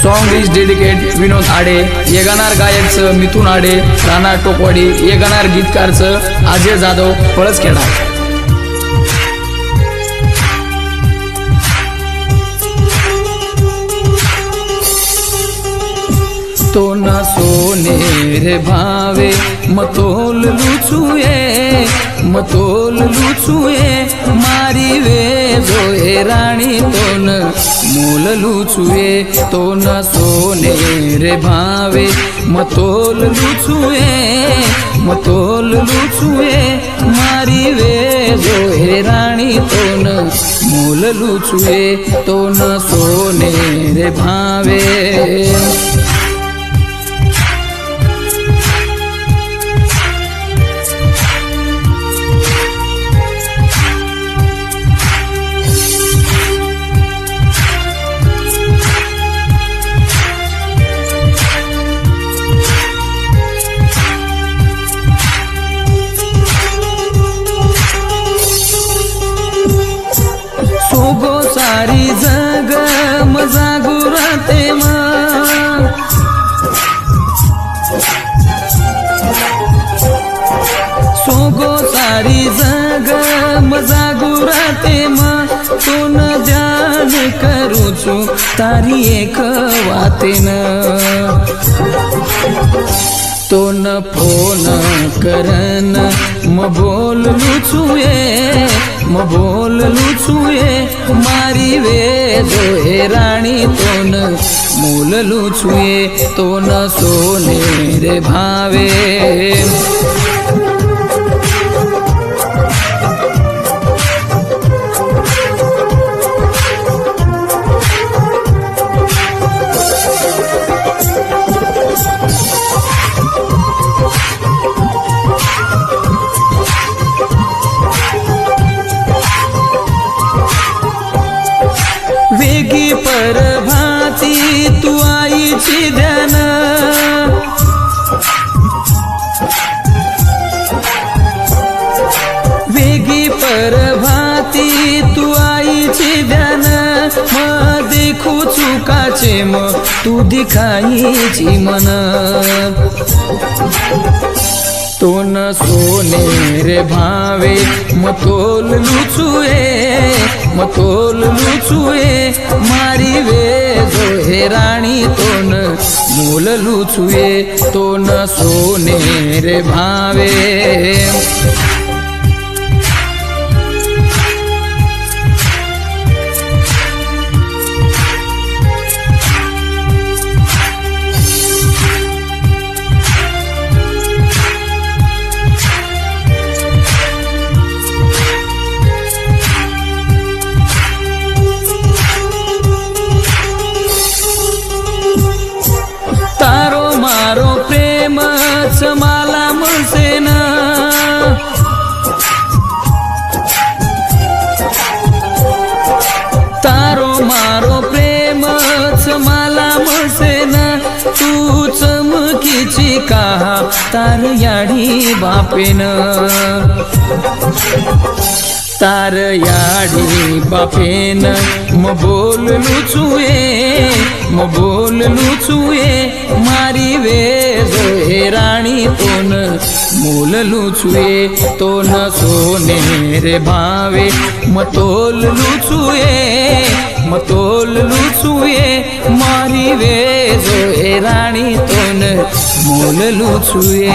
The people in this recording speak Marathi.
सॉन्ग इज डेडिकेट विनोद आडे. ये गाणार गायकचं मिथुन आडे राणा टोकवाडी. ये गाणार गीतकारचं अजय जाधव पळसखेडा. तो न सोने भावे मतोल लुचुए मतोल लुचुए मारी वे जोए राणी तो न मोल लुचुए. तो न सोने रे भावे मतोल लुचुए मतोल लुचुए मारी वे जोए राणी तो न मोल लुचुए. तो न सोने रे भावे. सोगो सारी जग मजागू राहते सोगो सारी जग मजागू राहते तो न ध्यान करू छु तारी एक वातेन. तो न फोन करन म बोल लुचुए म बोल लुचुए मारी वे जोए राणी तो न मोल लुचुए. तो न सोने रे भावे. वेगी परभाती तू आईची ध्यान वेगी परभाती तू आईची ध्यान म देखू चुकाचे म तू दिखाईची मन. तो न सोने रे भावे मतोल लुचुए मतोल लुचुए मारी वे जोए राणी तो न मोल लुचुए. तो न सोने रे भावे. तारो मारो प्रेम मला मुसेन तारो मारो प्रेम मला मुसेन. तू चमकीची का तार याडी बापेन तार याडी बापेन म बोल लुचुए म बोल लुचुए मारी वे जोए राणी तो न मोल लुचुए. तो न सोने रे भावे मतोल लुचुए मतोल लुचुए मारी वे जोए राणी तो न मोल लुचुए.